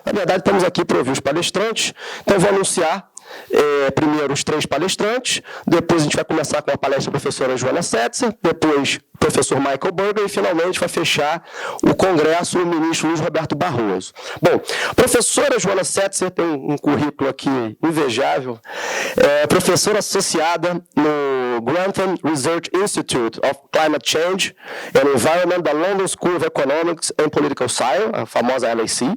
Na verdade, estamos aqui para ouvir os palestrantes, então eu vou anunciar primeiro os 3 palestrantes, depois a gente vai começar com a palestra da professora Joana Setzer, depois o professor Michael Burger e, finalmente, vai fechar o congresso o ministro Luiz Roberto Barroso. Bom, a professora Joana Setzer tem um currículo aqui invejável, professora associada no Grantham Research Institute of Climate Change and Environment da London School of Economics and Political Science, a famosa LSE.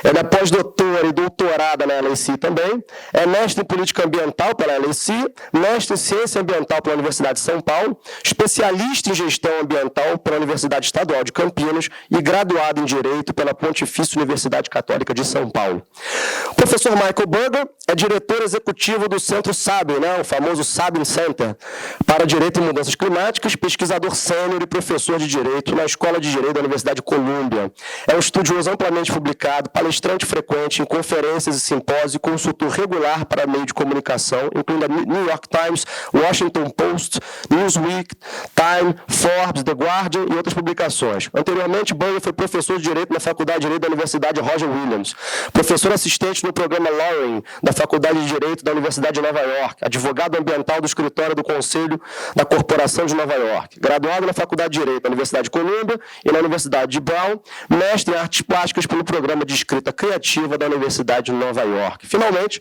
Ela é pós-doutora e doutorada na LSE também, é mestre em Política Ambiental pela LSE, mestre em Ciência Ambiental pela Universidade de São Paulo, especialista em Gestão Ambiental pela Universidade Estadual de Campinas e graduado em Direito pela Pontifícia Universidade Católica de São Paulo. O professor Michael Burger é diretor executivo do Centro Sabin, o famoso Sabin Center, para Direito e Mudanças Climáticas, pesquisador sênior e professor de Direito na Escola de Direito da Universidade de Colômbia. É um estudioso amplamente publicado, palestrante frequente em conferências e simpósios e consultor regular para meio de comunicação, incluindo a New York Times, Washington Post, Newsweek, Time, Forbes, The Guardian e outras publicações. Anteriormente, Burger foi professor de Direito na Faculdade de Direito da Universidade Roger Williams, professor assistente no programa Loring da Faculdade de Direito da Universidade de Nova York, advogado ambiental do Escritório do Conselho da Corporação de Nova York, graduado na Faculdade de Direito da Universidade de Colômbia e na Universidade de Brown, mestre em Artes Plásticas pelo Programa de Escrita Criativa da Universidade de Nova York. Finalmente,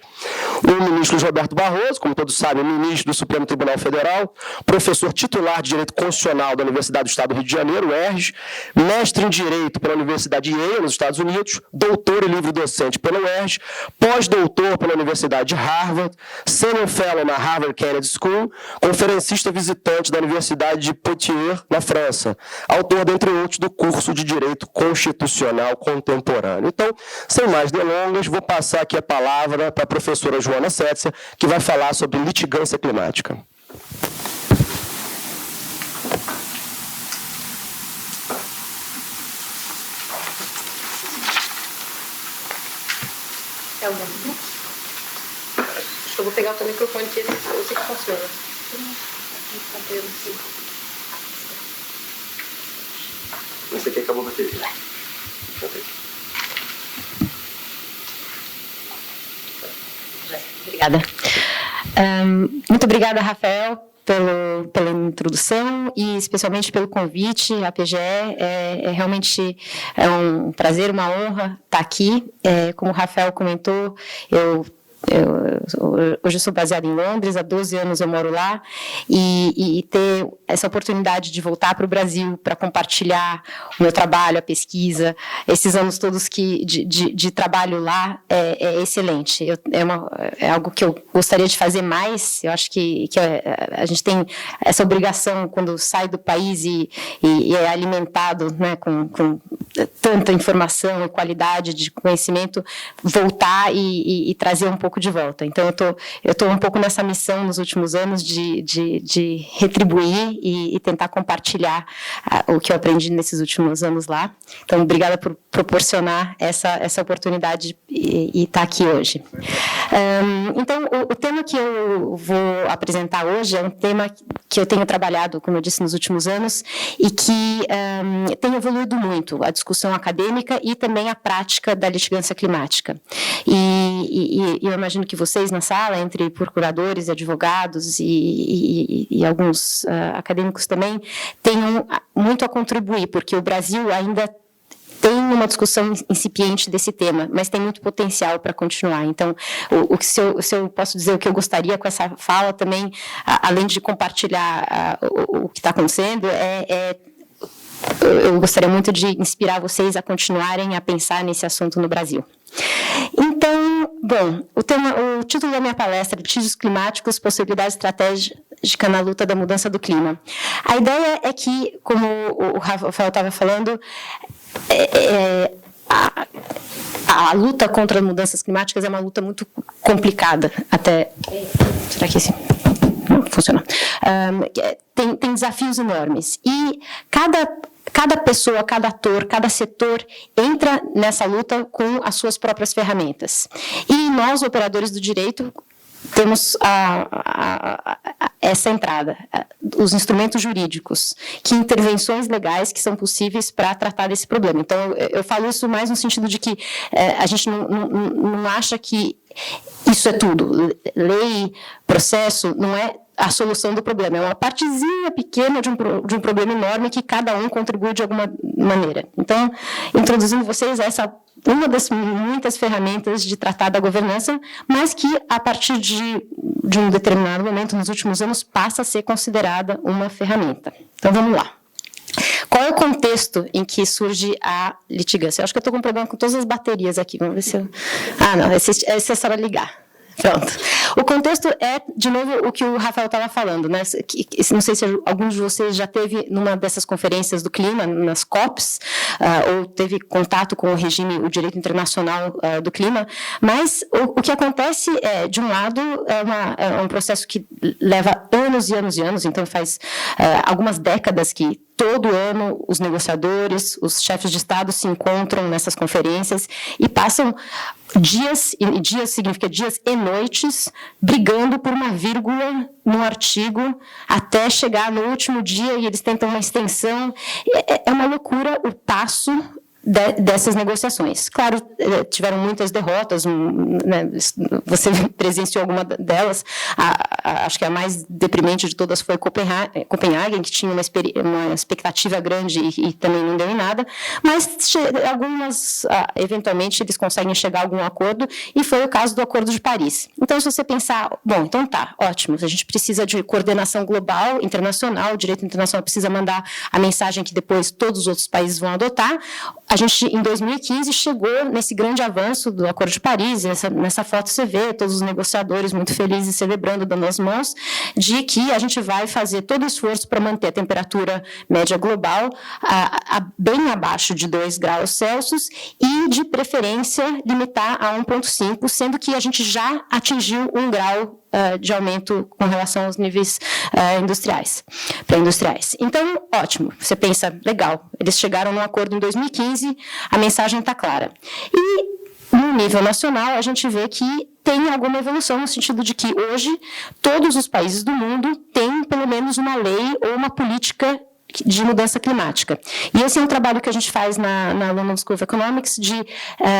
o ministro Luiz Roberto Barroso, como todos sabem, ministro do Supremo Tribunal Federal, professor titular de Direito Constitucional da Universidade do Estado do Rio de Janeiro, UERJ, mestre em Direito pela Universidade de Yale, nos Estados Unidos, doutor e livre-docente pela UERJ, pós-doutor pela Universidade de Harvard, senior fellow na Harvard Kennedy School, conferencista visitante da Universidade de Poitiers, na França, autor, dentre outros, do curso de Direito Constitucional Contemporâneo. Então, sem mais delongas, vou passar aqui a palavra para a professora Joana Setzer, que vai falar sobre litigância climática. Acho que eu vou pegar o teu microfone, que eu sei que funciona. Esse aqui acabou a bateria. Obrigada. Muito obrigada, Rafael, pela introdução e especialmente pelo convite à PGE. Realmente um prazer, uma honra estar aqui. Como o Rafael comentou, hoje eu sou baseada em Londres, há 12 anos eu moro lá, e ter essa oportunidade de voltar para o Brasil para compartilhar o meu trabalho, a pesquisa, esses anos todos de trabalho lá é excelente. É algo que eu gostaria de fazer mais. Eu acho que a gente tem essa obrigação, quando sai do país e é alimentado, né, com tanta informação e qualidade de conhecimento, voltar e trazer um pouco de volta. Então, eu tô um pouco nessa missão nos últimos anos de retribuir e tentar compartilhar o que eu aprendi nesses últimos anos lá. Então, obrigada por proporcionar essa oportunidade e estar aqui hoje. Então, o tema que eu vou apresentar hoje é um tema que eu tenho trabalhado, como eu disse, nos últimos anos, e que tem evoluído muito, a discussão acadêmica e também a prática da litigância climática. E eu imagino que vocês na sala, entre procuradores e advogados e alguns acadêmicos também, tenham muito a contribuir, porque o Brasil ainda tem uma discussão incipiente desse tema, mas tem muito potencial para continuar. Então, se eu posso dizer o que eu gostaria com essa fala também, além de compartilhar o que está acontecendo, eu gostaria muito de inspirar vocês a continuarem a pensar nesse assunto no Brasil. Então, bom, o título da minha palestra é Litígios Climáticos, Possibilidades Estratégicas na Luta da Mudança do Clima. A ideia é que, como o Rafael estava falando, a luta contra as mudanças climáticas é uma luta muito complicada. Será que esse não funciona? Tem desafios enormes. E cada pessoa, cada ator, cada setor entra nessa luta com as suas próprias ferramentas. E nós, operadores do direito, temos essa entrada, os instrumentos jurídicos, que intervenções legais que são possíveis para tratar desse problema. Então, eu falo isso mais no sentido de que a gente não acha que isso é tudo. Lei, processo, não é a solução do problema, é uma partezinha pequena de um problema enorme que cada um contribui de alguma maneira. Então, introduzindo vocês uma das muitas ferramentas de tratar da governança, mas que, a partir de um determinado momento, nos últimos anos, passa a ser considerada uma ferramenta. Então, vamos lá. Qual é o contexto em que surge a litigância? Eu acho que eu estou com um problema com todas as baterias aqui. Vamos ver se eu... não, esse é só para ligar. Pronto. O contexto é, de novo, o que o Rafael estava falando, né? Não sei se alguns de vocês já teve numa dessas conferências do clima, nas COPs, ou teve contato com o regime, o direito internacional do clima, mas o que acontece é, de um lado, é um processo que leva anos e anos e anos, então faz algumas décadas que todo ano os negociadores, os chefes de Estado se encontram nessas conferências e passam dias, e dias significa dias e noites, brigando por uma vírgula no artigo, até chegar no último dia e eles tentam uma extensão. É uma loucura o passo dessas negociações. Claro, tiveram muitas derrotas, né, você presenciou alguma delas, acho que a mais deprimente de todas foi Copenhague, que tinha uma expectativa grande e também não deu em nada, mas algumas, eventualmente, eles conseguem chegar a algum acordo, e foi o caso do Acordo de Paris. Então, se você pensar, bom, então tá, ótimo, a gente precisa de coordenação global, internacional, o direito internacional precisa mandar a mensagem que depois todos os outros países vão adotar. A gente, em 2015, chegou nesse grande avanço do Acordo de Paris, nessa foto você vê todos os negociadores muito felizes celebrando, dando as mãos, de que a gente vai fazer todo o esforço para manter a temperatura média global bem abaixo de 2 graus Celsius e, de preferência, limitar a 1,5, sendo que a gente já atingiu 1 grau de aumento com relação aos níveis industriais, pré-industriais. Então, ótimo, você pensa, legal, eles chegaram num acordo em 2015, a mensagem está clara. E, no nível nacional, a gente vê que tem alguma evolução, no sentido de que, hoje, todos os países do mundo têm, pelo menos, uma lei ou uma política de mudança climática. E esse é um trabalho que a gente faz na London School of Economics, de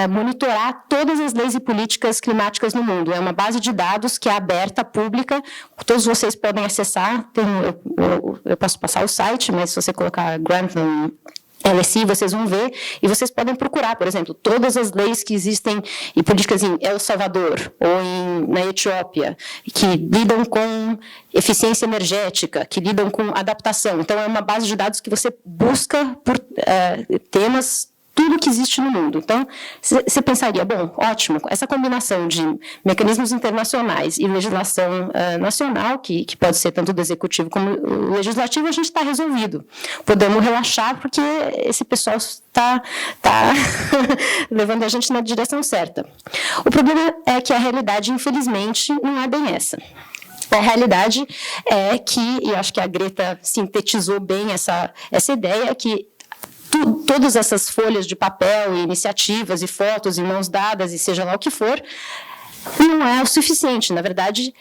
monitorar todas as leis e políticas climáticas no mundo. É uma base de dados que é aberta, pública, todos vocês podem acessar, eu posso passar o site, mas se você colocar Grantham LSI, vocês vão ver, e vocês podem procurar, por exemplo, todas as leis que existem e políticas em El Salvador ou na Etiópia, que lidam com eficiência energética, que lidam com adaptação. Então, é uma base de dados que você busca por temas, tudo que existe no mundo. Então, você pensaria, bom, ótimo, essa combinação de mecanismos internacionais e legislação nacional, que pode ser tanto do executivo como do legislativo, a gente está resolvido. Podemos relaxar, porque esse pessoal está levando a gente na direção certa. O problema é que a realidade, infelizmente, não é bem essa. A realidade é que, e eu acho que a Greta sintetizou bem essa ideia, que todas essas folhas de papel e iniciativas e fotos em mãos dadas e seja lá o que for, não é o suficiente. Na verdade,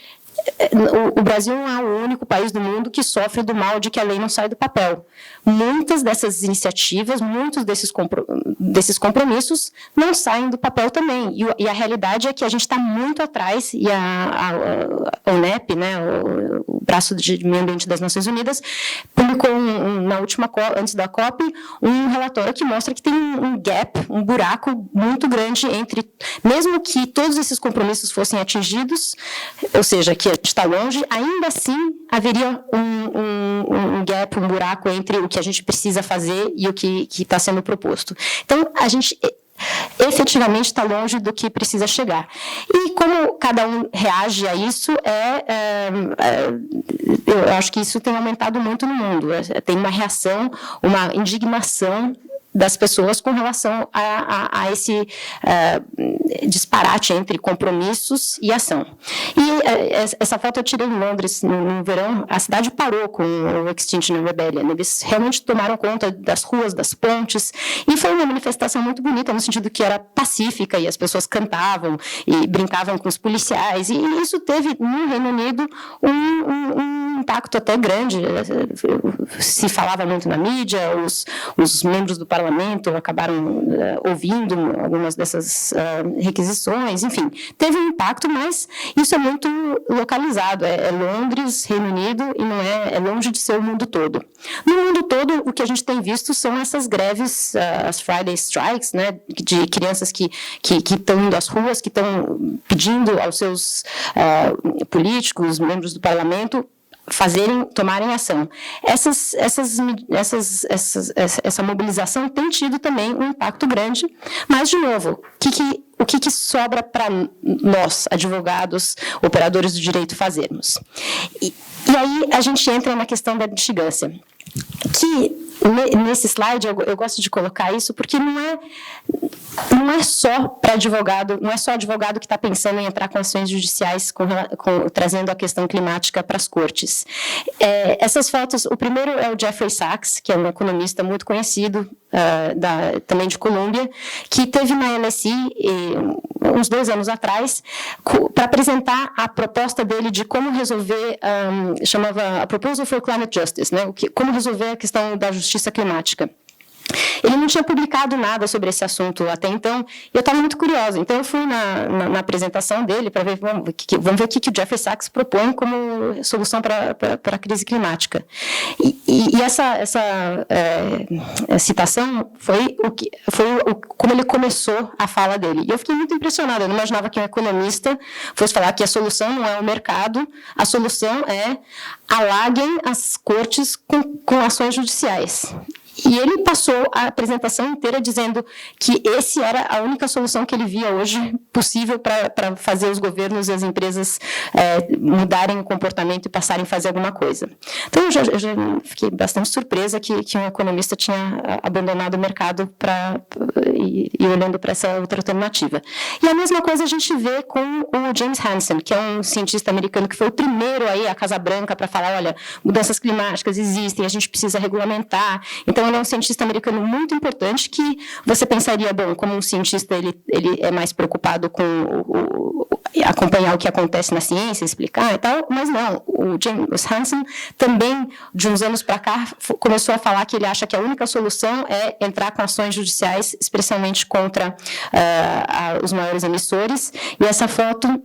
o Brasil não é o único país do mundo que sofre do mal de que a lei não sai do papel. Muitas dessas iniciativas, muitos desses compromissos não saem do papel também. E a realidade é que a gente está muito atrás, e a UNEP, né, o braço de meio ambiente das Nações Unidas, publicou na última, antes da COP, um relatório que mostra que tem um gap, um buraco muito grande entre, mesmo que todos esses compromissos fossem atingidos, ou seja, que a gente está longe, ainda assim haveria um gap, um buraco entre o que a gente precisa fazer e o que está sendo proposto. Então, a gente efetivamente está longe do que precisa chegar. E como cada um reage a isso, eu acho que isso tem aumentado muito no mundo. Tem uma reação, uma indignação das pessoas com relação a disparate entre compromissos e ação. E essa foto eu tirei em Londres no verão. A cidade parou com o Extinction Rebellion. Eles realmente tomaram conta das ruas, das pontes, e foi uma manifestação muito bonita, no sentido que era pacífica, e as pessoas cantavam e brincavam com os policiais, e isso teve, no Reino Unido, um impacto até grande. Se falava muito na mídia, os membros do parlamento acabaram ouvindo algumas dessas requisições, enfim, teve um impacto, mas isso é muito localizado, é Londres, Reino Unido, e não é longe de ser o mundo todo. No mundo todo, o que a gente tem visto são essas greves, as Friday Strikes, né, de crianças que estão indo às ruas, que estão pedindo aos seus políticos, membros do parlamento, tomarem ação. Essa mobilização tem tido também um impacto grande, mas, de novo, o que sobra para nós, advogados, operadores do direito, fazermos? E aí a gente entra na questão da litigância, que nesse slide eu gosto de colocar isso porque não é só para advogado, não é só advogado que está pensando em entrar com ações judiciais trazendo a questão climática para as cortes. Essas fotos, o primeiro é o Jeffrey Sachs, que é um economista muito conhecido, também de Colômbia, que teve na LSI uns 2 anos atrás, para apresentar a proposta dele de como resolver, chamava a Proposal for Climate Justice, né, como resolver a questão da justiça climática. Ele não tinha publicado nada sobre esse assunto até então, e eu estava muito curiosa. Então, eu fui na apresentação dele para ver, vamos ver o que o Jeffrey Sachs propõe como solução para a crise climática. E essa citação foi como ele começou a fala dele. E eu fiquei muito impressionada. Eu não imaginava que um economista fosse falar que a solução não é o mercado, a solução é alaguem as cortes com ações judiciais. E ele passou a apresentação inteira dizendo que esse era a única solução que ele via hoje possível para fazer os governos e as empresas mudarem o comportamento e passarem a fazer alguma coisa. Então, eu já fiquei bastante surpresa que um economista tinha abandonado o mercado e olhando para essa outra alternativa. E a mesma coisa a gente vê com o James Hansen, que é um cientista americano que foi o primeiro aí à Casa Branca para falar, olha, mudanças climáticas existem, a gente precisa regulamentar. Então, ele é um cientista americano muito importante que você pensaria, bom, como um cientista ele é mais preocupado com acompanhar o que acontece na ciência, explicar e tal, mas não, o James Hansen também, de uns anos para cá, começou a falar que ele acha que a única solução é entrar com ações judiciais, especialmente contra os maiores emissores, e essa foto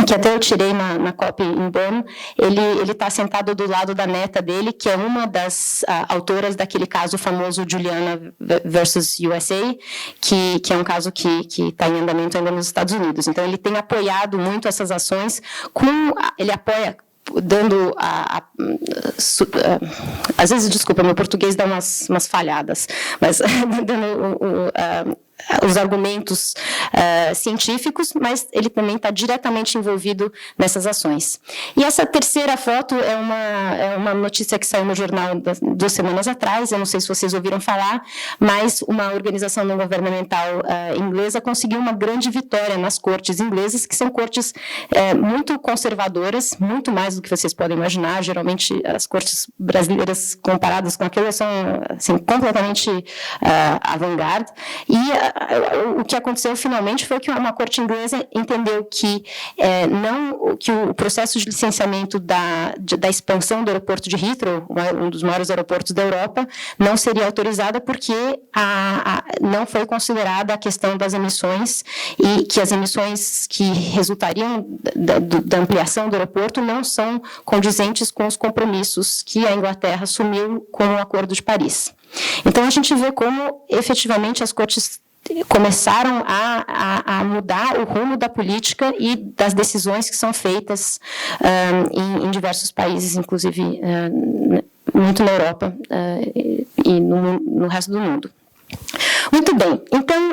que até eu tirei na COP em Bonn, ele está sentado do lado da neta dele, que é uma das autoras daquele caso famoso Juliana versus USA, que é um caso que está em andamento ainda nos Estados Unidos. Então, ele tem apoiado muito essas ações, ele apoia dando às vezes, desculpa, meu português dá umas falhadas, mas dando os argumentos científicos, mas ele também está diretamente envolvido nessas ações. E essa terceira foto é uma notícia que saiu no jornal 2 semanas atrás, eu não sei se vocês ouviram falar, mas uma organização não governamental inglesa conseguiu uma grande vitória nas cortes inglesas, que são cortes muito conservadoras, muito mais do que vocês podem imaginar. Geralmente, as cortes brasileiras comparadas com aquelas são assim, completamente avant-garde, e o que aconteceu finalmente foi que uma corte inglesa entendeu que o processo de licenciamento da expansão do aeroporto de Heathrow, um dos maiores aeroportos da Europa, não seria autorizada porque não foi considerada a questão das emissões, e que as emissões que resultariam da ampliação do aeroporto não são condizentes com os compromissos que a Inglaterra assumiu com o Acordo de Paris. Então, a gente vê como, efetivamente, as cortes começaram a mudar o rumo da política e das decisões que são feitas em diversos países, inclusive muito na Europa e no resto do mundo. Muito bem. Então,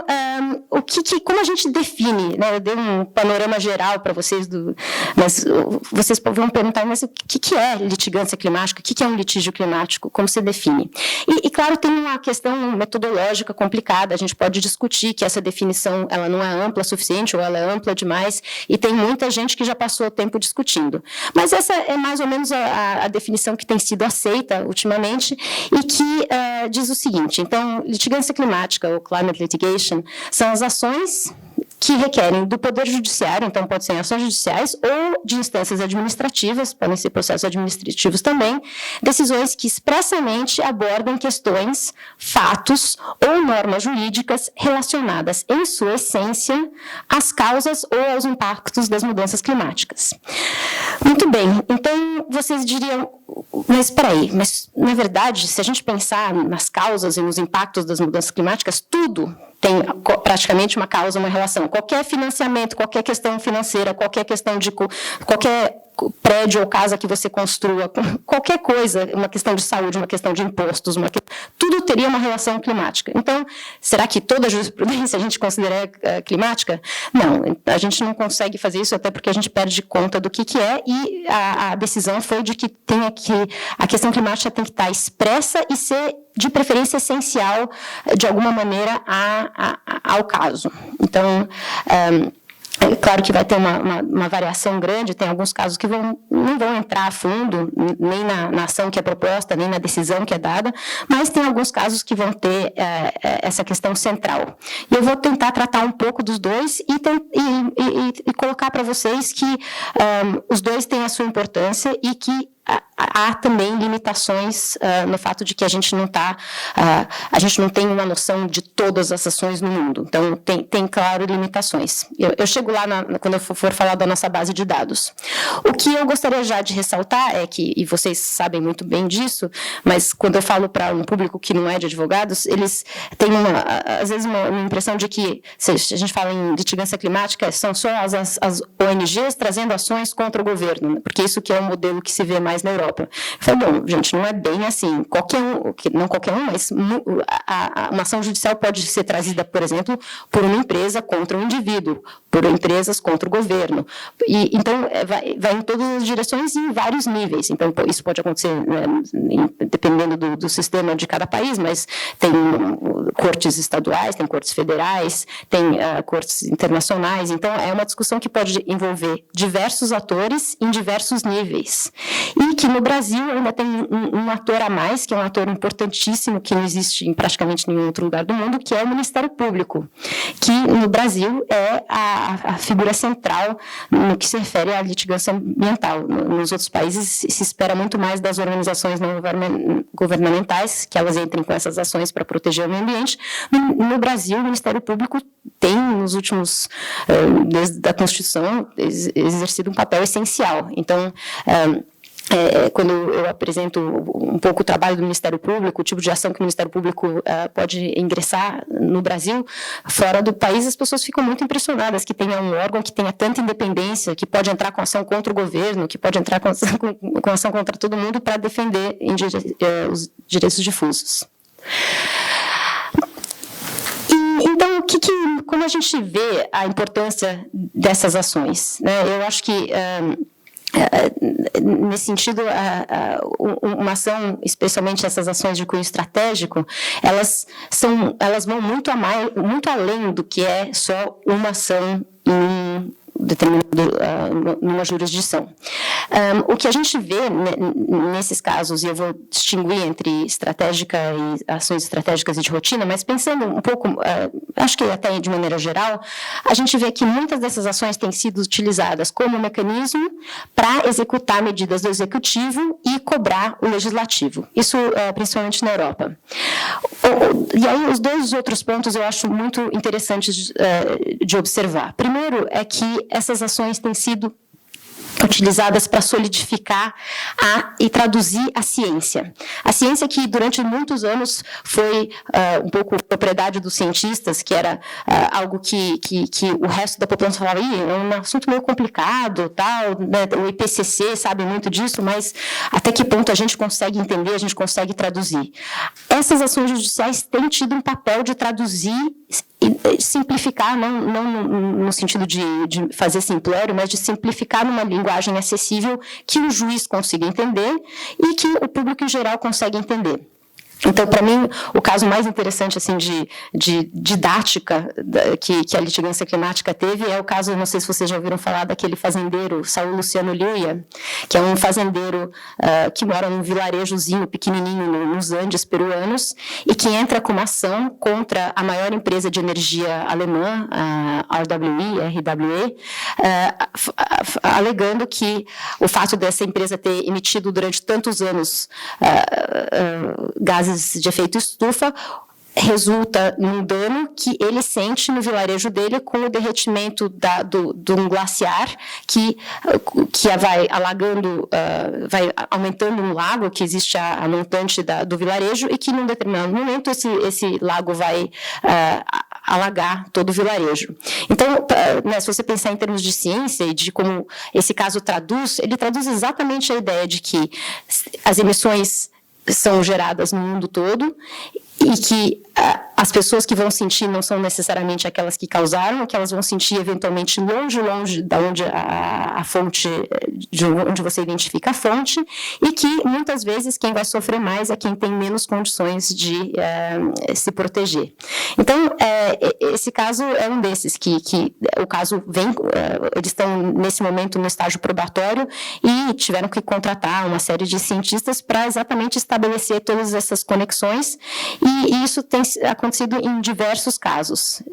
como a gente define, né? Eu dei um panorama geral para vocês, mas vocês vão perguntar, mas o que é litigância climática? O que é um litígio climático? Como se define? E, claro, tem uma questão metodológica complicada. A gente pode discutir que essa definição ela não é ampla o suficiente ou ela é ampla demais, e tem muita gente que já passou tempo discutindo. Mas essa é mais ou menos a definição que tem sido aceita ultimamente e que diz o seguinte: então, litigância climática ou climate litigation são as ações que requerem do Poder Judiciário, então pode ser ações judiciais ou de instâncias administrativas, podem ser processos administrativos também, decisões que expressamente abordam questões, fatos ou normas jurídicas relacionadas, em sua essência, às causas ou aos impactos das mudanças climáticas. Muito bem, então vocês diriam, mas espera aí, mas na verdade, se a gente pensar nas causas e nos impactos das mudanças climáticas, tudo tem praticamente uma causa, uma relação. Qualquer financiamento, qualquer questão financeira, qualquer questão de qualquer prédio ou casa que você construa, qualquer coisa, uma questão de saúde, uma questão de impostos, tudo teria uma relação climática. Então, será que toda a jurisprudência a gente considera climática? Não, a gente não consegue fazer isso, até porque a gente perde conta do que é, e a decisão foi de que a questão climática tem que estar expressa e ser, de preferência, essencial, de alguma maneira, ao caso. Então, é claro que vai ter uma variação grande, tem alguns casos que não vão entrar a fundo, nem na ação que é proposta, nem na decisão que é dada, mas tem alguns casos que vão ter essa questão central. E eu vou tentar tratar um pouco dos dois e colocar para vocês que os dois têm a sua importância e que há também limitações no fato de que a gente não tem uma noção de todas as ações no mundo. Então, tem claro, limitações. Eu chego lá quando eu for falar da nossa base de dados. O que eu gostaria já de ressaltar é que, e vocês sabem muito bem disso, mas quando eu falo para um público que não é de advogados, eles têm, às vezes, uma impressão de que, se a gente fala em litigância climática, são só as ONGs trazendo ações contra o governo, né? Porque isso que é o modelo que se vê mais na Europa. Eu falei, bom, gente, não é bem assim. Não qualquer um, mas uma ação judicial pode ser trazida, por exemplo, por uma empresa contra um indivíduo, por empresas contra o governo. Então, vai em todas as direções e em vários níveis. Então, isso pode acontecer, né, dependendo do sistema de cada país, mas tem cortes estaduais, tem cortes federais, tem cortes internacionais. Então, é uma discussão que pode envolver diversos atores em diversos níveis. E que no Brasil ainda tem um ator a mais, que é um ator importantíssimo, que não existe em praticamente nenhum outro lugar do mundo, que é o Ministério Público, que no Brasil é a figura central no que se refere à litigância ambiental. Nos outros países se espera muito mais das organizações não governamentais, que elas entrem com essas ações para proteger o meio ambiente. No Brasil, o Ministério Público tem, nos últimos, desde a Constituição, exercido um papel essencial. Então, quando eu apresento um pouco o trabalho do Ministério Público, o tipo de ação que o Ministério Público pode ingressar no Brasil, fora do país, as pessoas ficam muito impressionadas que tenha um órgão que tenha tanta independência, que pode entrar com ação contra o governo, que pode entrar com ação contra todo mundo para defender os direitos difusos. Então, como a gente vê a importância dessas ações, né? Eu acho que nesse sentido, uma ação, especialmente essas ações de cunho estratégico, elas vão muito além do que é só uma ação numa jurisdição. O que a gente vê nesses casos, e eu vou distinguir entre estratégica e ações estratégicas e de rotina, mas pensando um pouco, acho que até de maneira geral, a gente vê que muitas dessas ações têm sido utilizadas como mecanismo para executar medidas do executivo e cobrar o legislativo. Isso principalmente na Europa. E aí os dois outros pontos eu acho muito interessantes de observar. Primeiro é que essas ações têm sido utilizadas para solidificar e traduzir a ciência. A ciência que, durante muitos anos, foi um pouco propriedade dos cientistas, que era algo que o resto da população falava, é um assunto meio complicado, tal, né? O IPCC sabe muito disso, mas até que ponto a gente consegue entender, a gente consegue traduzir. Essas ações judiciais têm tido um papel de traduzir e simplificar, não no sentido de fazer simplório, mas de simplificar numa linguagem acessível que o juiz consiga entender e que o público em geral consegue entender. Então, para mim, o caso mais interessante assim, de didática que a litigância climática teve é o caso, não sei se vocês já ouviram falar daquele fazendeiro, Saul Luciano Luia, que é um fazendeiro que mora num vilarejozinho pequenininho nos Andes peruanos e que entra com uma ação contra a maior empresa de energia alemã, a RWE, alegando que o fato dessa empresa ter emitido durante tantos anos gases de efeito estufa resulta num dano que ele sente no vilarejo dele com o derretimento de um glaciar que vai alagando, vai aumentando um lago que existe a montante do vilarejo e que, num determinado momento, esse lago vai alagar todo o vilarejo. Então, né, se você pensar em termos de ciência e de como esse caso ele traduz exatamente a ideia de que as emissões são geradas no mundo todo e que as pessoas que vão sentir não são necessariamente aquelas que causaram, que elas vão sentir eventualmente longe da onde a fonte, de onde você identifica a fonte, e que muitas vezes quem vai sofrer mais é quem tem menos condições de se proteger. Então, esse caso é um desses, que o caso vem, eles estão nesse momento no estágio probatório e tiveram que contratar uma série de cientistas para exatamente estabelecer todas essas conexões, e isso tem acontecido em diversos casos.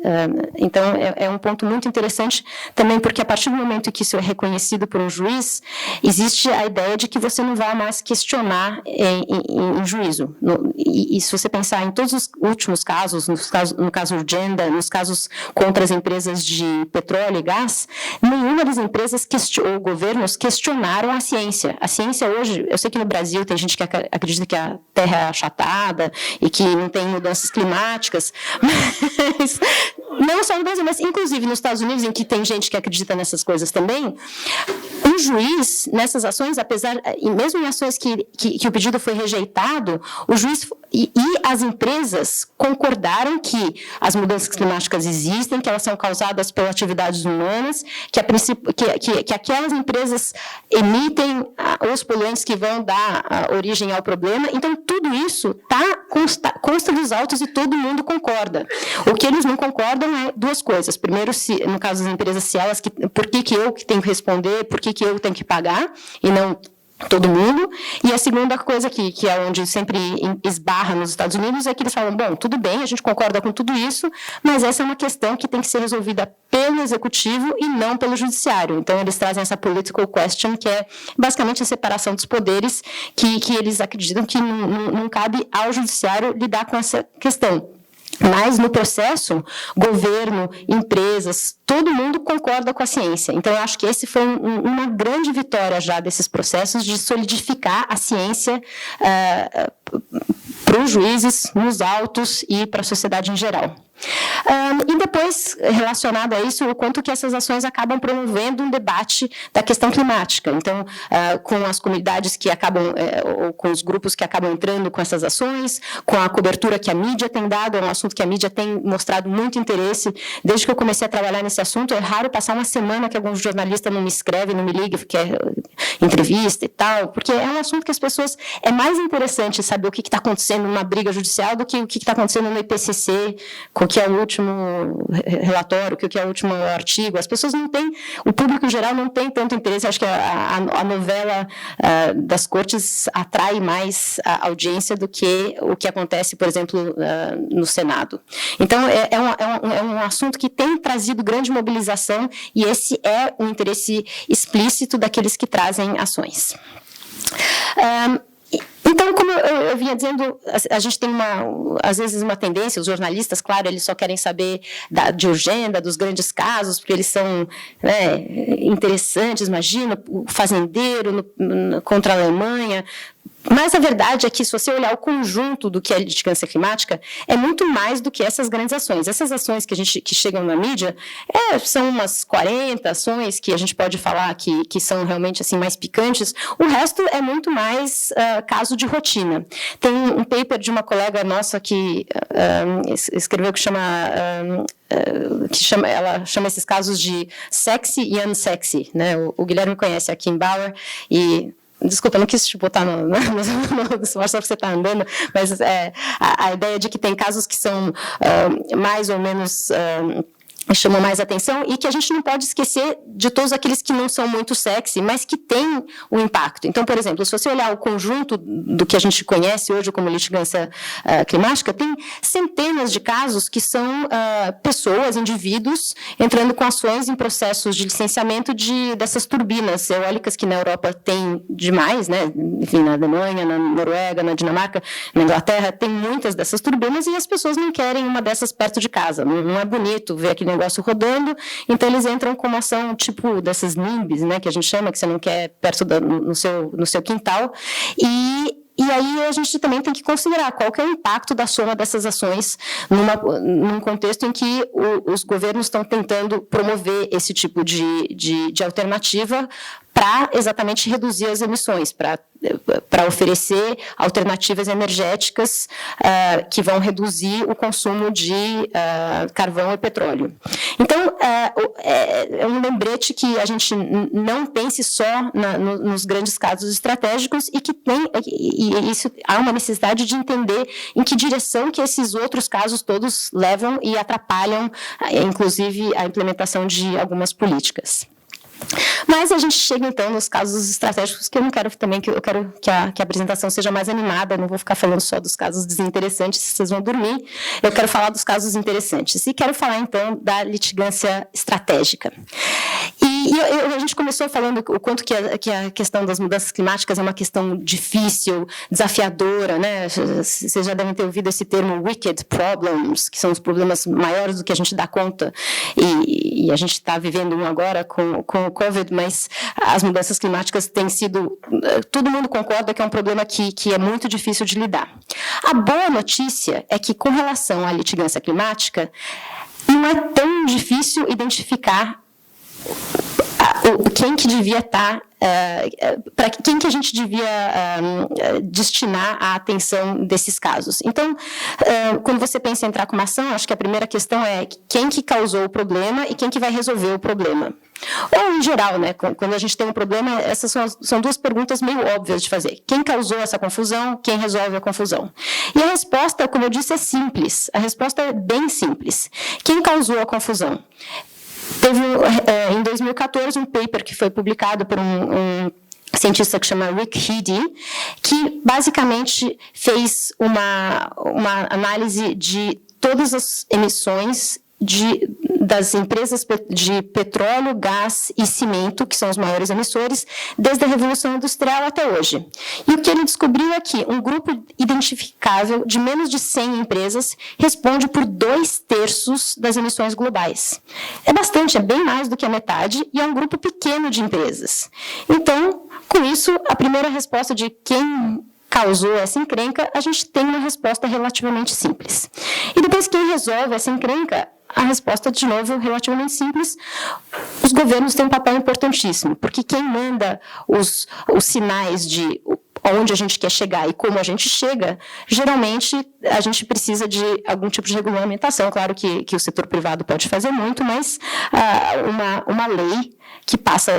Então, é um ponto muito interessante também, porque a partir do momento que isso é reconhecido por um juiz, existe a ideia de que você não vai mais questionar em juízo. E se você pensar em todos os últimos casos, no caso Urgenda, nos casos contra as empresas de petróleo e gás, nenhuma das empresas ou governos questionaram a ciência. A ciência hoje, eu sei que no Brasil tem gente que acredita que a Terra é achatada e que não tem mudanças climáticas, mas não só no Brasil, mas inclusive nos Estados Unidos, em que tem gente que acredita nessas coisas também, o juiz, nessas ações, e mesmo em ações que o pedido foi rejeitado, o juiz e as empresas concordaram que as mudanças climáticas existem, que elas são causadas pelas atividades humanas, que aquelas empresas emitem os poluentes que vão dar origem ao problema. Então, tudo isso consta dos autos e todo mundo concorda. O que eles não concordam é duas coisas. Primeiro, no caso das empresas, por que eu que tenho que responder, por que eu tenho que pagar, e não todo mundo. E a segunda coisa, que é onde sempre esbarra nos Estados Unidos, é que eles falam, bom, tudo bem, a gente concorda com tudo isso, mas essa é uma questão que tem que ser resolvida pelo executivo e não pelo judiciário. Então, eles trazem essa political question, que é basicamente a separação dos poderes, que eles acreditam que não cabe ao judiciário lidar com essa questão. Mas, no processo, governo, empresas, todo mundo concorda com a ciência. Então, eu acho que esse foi uma grande vitória já desses processos de solidificar a ciência para os juízes, nos autos e para a sociedade em geral. E depois, relacionado a isso, o quanto que essas ações acabam promovendo um debate da questão climática. Então, com as comunidades que acabam, ou com os grupos que acabam entrando com essas ações, com a cobertura que a mídia tem dado, é um assunto que a mídia tem mostrado muito interesse. Desde que eu comecei a trabalhar nesse assunto, é raro passar uma semana que algum jornalista não me escreve, não me liga, quer entrevista e tal, porque é um assunto que as pessoas... É mais interessante saber o que está acontecendo numa briga judicial do que o que está acontecendo no IPCC, o que é o último relatório, o que é o último artigo. As pessoas não têm, o público em geral não tem tanto interesse. Acho que a novela das cortes atrai mais a audiência do que o que acontece, por exemplo, no Senado. Então, é um assunto que tem trazido grande mobilização e esse é um interesse explícito daqueles que trazem ações. Então, como eu vinha dizendo, a gente tem, às vezes, uma tendência, os jornalistas, claro, eles só querem saber de agenda, dos grandes casos, porque eles são, né, interessantes, imagina, o fazendeiro contra a Alemanha. Mas a verdade é que, se você olhar o conjunto do que é litigância climática, é muito mais do que essas grandes ações. Essas ações que chegam na mídia são umas 40 ações que a gente pode falar que são realmente assim, mais picantes. O resto é muito mais caso de rotina. Tem um paper de uma colega nossa que escreveu ela chama esses casos de sexy e unsexy, né? O Guilherme conhece a Kim Bauer e... Desculpa, eu não quis te botar no só porque você está andando, mas a ideia de que tem casos que são mais ou menos... chamam mais atenção e que a gente não pode esquecer de todos aqueles que não são muito sexy, mas que têm um impacto. Então, por exemplo, se você olhar o conjunto do que a gente conhece hoje como litigância climática, tem centenas de casos que são pessoas, indivíduos, entrando com ações em processos de licenciamento dessas turbinas eólicas que na Europa tem demais, né? Enfim, na Alemanha, na Noruega, na Dinamarca, na Inglaterra, tem muitas dessas turbinas e as pessoas não querem uma dessas perto de casa. Não é bonito ver aquele negócio rodando, então eles entram com uma ação tipo dessas NIMBYs, né, que a gente chama, que você não quer perto no seu quintal, e aí a gente também tem que considerar qual que é o impacto da soma dessas ações num contexto em que os governos estão tentando promover esse tipo de alternativa para exatamente reduzir as emissões, para oferecer alternativas energéticas que vão reduzir o consumo de carvão e petróleo. Então, é um lembrete que a gente não pense só nos grandes casos estratégicos e que isso há uma necessidade de entender em que direção que esses outros casos todos levam e atrapalham, inclusive, a implementação de algumas políticas. Mas a gente chega, então, nos casos estratégicos, que eu não quero também, que eu quero que a apresentação seja mais animada, não vou ficar falando só dos casos desinteressantes, vocês vão dormir, eu quero falar dos casos interessantes. E quero falar, então, da litigância estratégica. A gente começou falando o quanto que a questão das mudanças climáticas é uma questão difícil, desafiadora, né? Vocês já devem ter ouvido esse termo wicked problems, que são os problemas maiores do que a gente dá conta, e a gente está vivendo um agora com o COVID, mas as mudanças climáticas têm sido... Todo mundo concorda que é um problema que é muito difícil de lidar. A boa notícia é que, com relação à litigância climática, não é tão difícil identificar quem que devia estar, para quem que a gente devia destinar a atenção desses casos. Então, quando você pensa em entrar com uma ação, acho que a primeira questão é quem que causou o problema e quem que vai resolver o problema. Ou, em geral, né, quando a gente tem um problema, essas são duas perguntas meio óbvias de fazer. Quem causou essa confusão? Quem resolve a confusão? E a resposta, como eu disse, é simples. A resposta é bem simples. Quem causou a confusão? Teve, em 2014, um paper que foi publicado por um cientista que chama Rick Heady, que basicamente fez uma análise de todas as emissões das empresas de petróleo, gás e cimento, que são os maiores emissores, desde a Revolução Industrial até hoje. E o que ele descobriu é que um grupo identificável de menos de 100 empresas responde por 2/3 das emissões globais. É bastante, é bem mais do que a metade, e é um grupo pequeno de empresas. Então, com isso, a primeira resposta de quem causou essa encrenca, a gente tem uma resposta relativamente simples. E depois, quem resolve essa encrenca? A resposta, de novo, relativamente simples. Os governos têm um papel importantíssimo, porque quem manda os sinais de onde a gente quer chegar e como a gente chega, geralmente a gente precisa de algum tipo de regulamentação. Claro que o setor privado pode fazer muito, mas uma lei que passa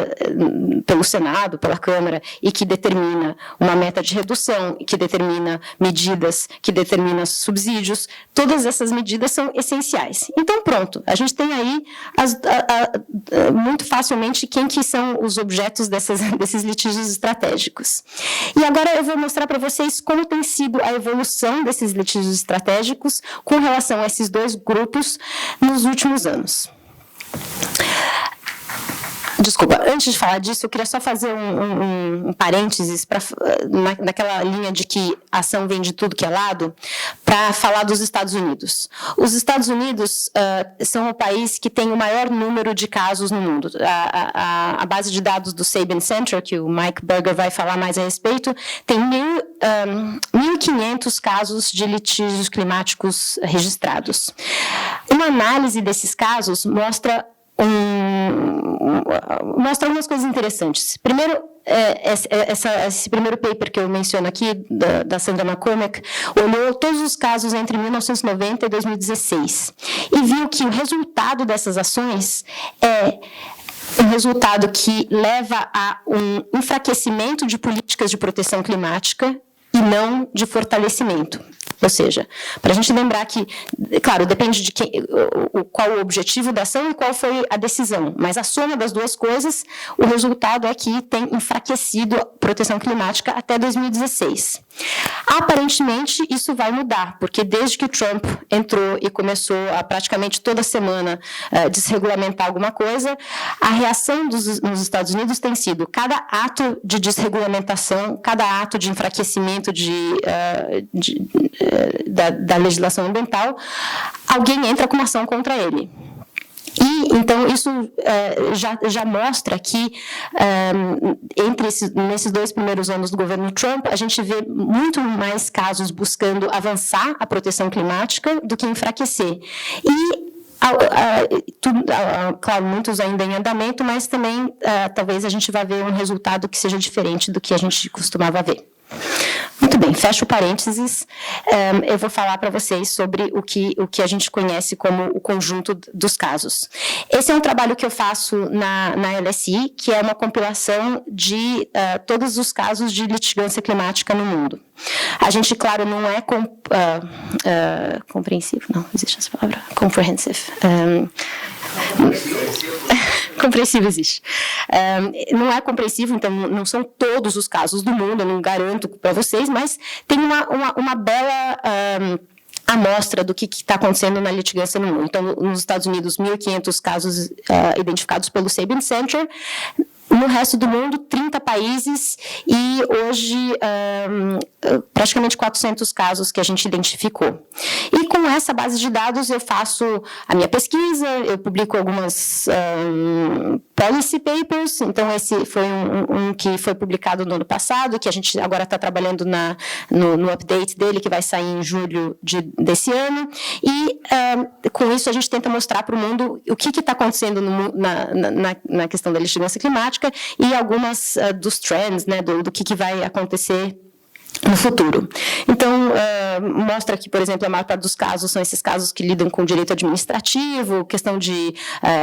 pelo Senado, pela Câmara, e que determina uma meta de redução, que determina medidas, que determina subsídios, todas essas medidas são essenciais. Então, pronto, a gente tem aí muito facilmente quem que são os objetos desses litígios estratégicos. E agora eu vou mostrar para vocês como tem sido a evolução desses litígios estratégicos com relação a esses dois grupos nos últimos anos. Desculpa, antes de falar disso, eu queria só fazer um parênteses naquela linha de que a ação vem de tudo que é lado, para falar dos Estados Unidos. Os Estados Unidos são o país que tem o maior número de casos no mundo. A base de dados do Sabin Center, que o Mike Berger vai falar mais a respeito, tem 1.500 casos de litígios climáticos registrados. Uma análise desses casos mostra algumas coisas interessantes. Primeiro, esse primeiro paper que eu menciono aqui, da Sandra McCormack, olhou todos os casos entre 1990 e 2016 e viu que o resultado dessas ações é um resultado que leva a um enfraquecimento de políticas de proteção climática e não de fortalecimento. Ou seja, para a gente lembrar que, claro, depende de qual o objetivo da ação e qual foi a decisão, mas a soma das duas coisas, o resultado é que tem enfraquecido a proteção climática até 2016. Aparentemente, isso vai mudar, porque desde que o Trump entrou e começou a praticamente toda semana desregulamentar alguma coisa, a reação nos Estados Unidos tem sido cada ato de desregulamentação, cada ato de enfraquecimento da legislação ambiental, alguém entra com uma ação contra ele. E, então, isso já mostra que, nesses 2 primeiros anos do governo Trump, a gente vê muito mais casos buscando avançar a proteção climática do que enfraquecer. E, claro, muitos ainda em andamento, mas também talvez a gente vá ver um resultado que seja diferente do que a gente costumava ver. Muito bem, fecho parênteses. Eu vou falar para vocês sobre o que a gente conhece como o conjunto dos casos. Esse é um trabalho que eu faço na LSI, que é uma compilação de todos os casos de litigância climática no mundo. A gente, claro, não é compreensivo, não existe essa palavra, comprehensive. Compreensível existe. Não é compreensível, então não são todos os casos do mundo, eu não garanto para vocês, mas tem uma bela amostra do que está acontecendo na litigância no mundo. Então, nos Estados Unidos, 1.500 casos identificados pelo Sabin Center. No resto do mundo, 30 países e hoje praticamente 400 casos que a gente identificou. E com essa base de dados eu faço a minha pesquisa, eu publico algumas policy papers, então esse foi um que foi publicado no ano passado, que a gente agora está trabalhando no update dele, que vai sair em julho desse ano, e com isso a gente tenta mostrar para o mundo o que está acontecendo na questão da litigância climática, e algumas dos trends, né, do que vai acontecer no futuro. Então, mostra que, por exemplo, a maior parte dos casos são esses casos que lidam com direito administrativo, questão de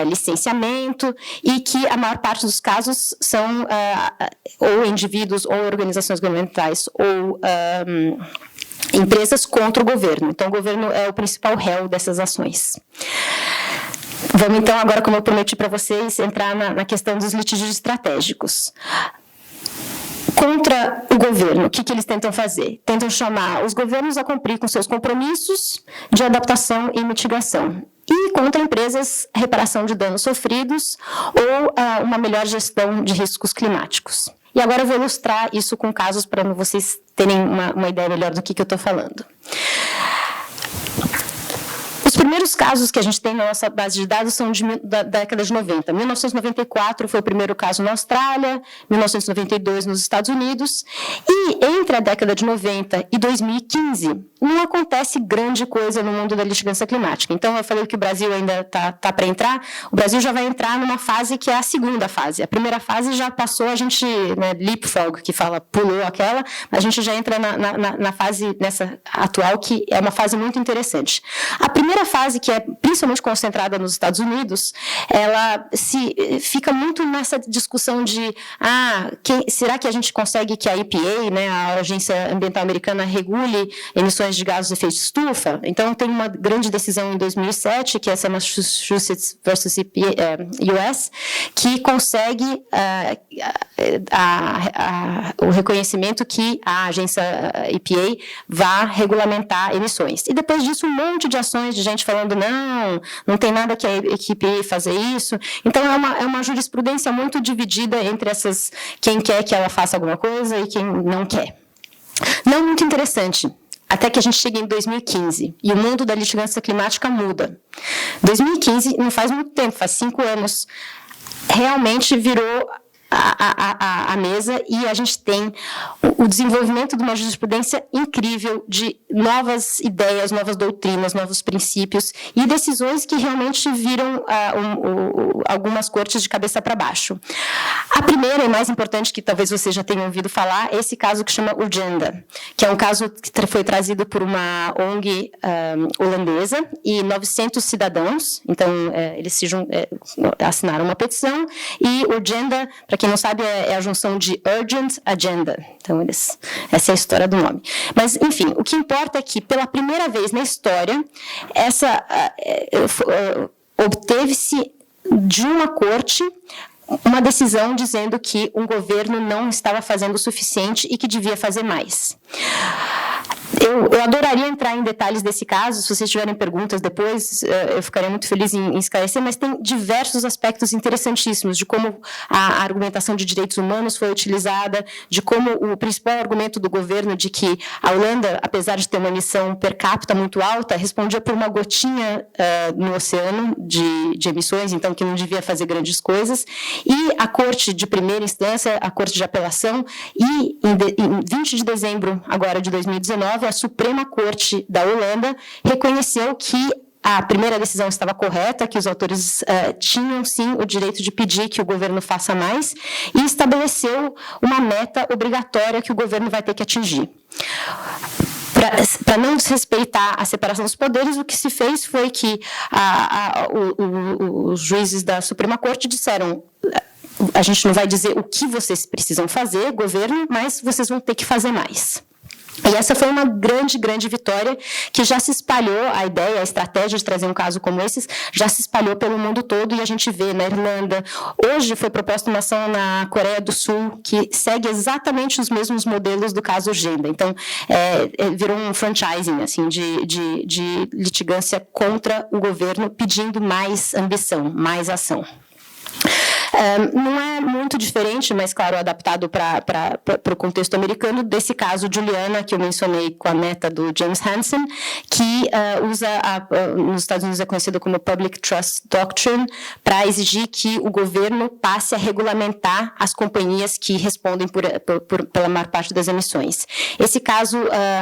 licenciamento, e que a maior parte dos casos são ou indivíduos, ou organizações governamentais, ou empresas contra o governo. Então, o governo é o principal réu dessas ações. Vamos, então, agora, como eu prometi para vocês, entrar na questão dos litígios estratégicos. Contra o governo, o que eles tentam fazer? Tentam chamar os governos a cumprir com seus compromissos de adaptação e mitigação. E contra empresas, reparação de danos sofridos ou uma melhor gestão de riscos climáticos. E agora eu vou ilustrar isso com casos para vocês terem uma ideia melhor do que eu estou falando. Os primeiros casos que a gente tem na nossa base de dados são da década de 90. 1994 foi o primeiro caso na Austrália, 1992 nos Estados Unidos, e entre a década de 90 e 2015, não acontece grande coisa no mundo da litigância climática. Então, eu falei que o Brasil ainda está para entrar, o Brasil já vai entrar numa fase que é a segunda fase. A primeira fase já passou, a gente, né, leapfrog, que fala, pulou aquela, a gente já entra na fase, nessa atual, que é uma fase muito interessante. A primeira fase, que é principalmente concentrada nos Estados Unidos, ela fica muito nessa discussão de será que a gente consegue que a EPA, né, a Agência Ambiental Americana, regule emissões emissões de gases de efeito estufa. Então, tem uma grande decisão em 2007, que é essa Massachusetts versus US, que consegue o reconhecimento que a agência EPA vá regulamentar emissões. E depois disso, um monte de ações de gente falando, não tem nada que a EPA fazer isso. Então, é uma jurisprudência muito dividida entre quem quer que ela faça alguma coisa e quem não quer. Não muito interessante, até que a gente chega em 2015, e o mundo da litigância climática muda. 2015 não faz muito tempo, faz 5 anos, realmente virou a mesa, e a gente tem o desenvolvimento de uma jurisprudência incrível de novas ideias, novas doutrinas, novos princípios e decisões que realmente viram algumas cortes de cabeça para baixo. A primeira e mais importante, que talvez você já tenha ouvido falar, é esse caso que chama Urgenda, que é um caso que foi trazido por uma ONG holandesa e 900 cidadãos. Então, eles assinaram uma petição, e Urgenda, para quem não sabe, é a junção de Urgent Agenda. Então, essa é a história do nome. Mas, enfim, o que importa é que, pela primeira vez na história, obteve-se de uma corte uma decisão dizendo que um governo não estava fazendo o suficiente e que devia fazer mais. Eu adoraria entrar em detalhes desse caso. Se vocês tiverem perguntas depois, eu ficaria muito feliz em esclarecer, mas tem diversos aspectos interessantíssimos de como a argumentação de direitos humanos foi utilizada, de como o principal argumento do governo de que a Holanda, apesar de ter uma emissão per capita muito alta, respondia por uma gotinha no oceano de emissões, então que não devia fazer grandes coisas, e a Corte de Primeira Instância, a Corte de Apelação, e em 20 de dezembro agora de 2019, a Suprema Corte da Holanda reconheceu que a primeira decisão estava correta, que os autores tinham, sim, o direito de pedir que o governo faça mais, e estabeleceu uma meta obrigatória que o governo vai ter que atingir. Para não desrespeitar a separação dos poderes, o que se fez foi que os juízes da Suprema Corte disseram: a gente não vai dizer o que vocês precisam fazer, governo, mas vocês vão ter que fazer mais. E essa foi uma grande, grande vitória que já se espalhou, a ideia, a estratégia de trazer um caso como esse, já se espalhou pelo mundo todo, e a gente vê na Irlanda. Hoje foi proposta uma ação na Coreia do Sul que segue exatamente os mesmos modelos do caso Urgenda. Então, virou um franchising assim, de litigância contra o governo, pedindo mais ambição, mais ação. Não é muito diferente, mas, claro, adaptado para o contexto americano, desse caso Juliana, que eu mencionei com a neta do James Hansen, que nos Estados Unidos é conhecida como Public Trust Doctrine, para exigir que o governo passe a regulamentar as companhias que respondem pela maior parte das emissões. Esse caso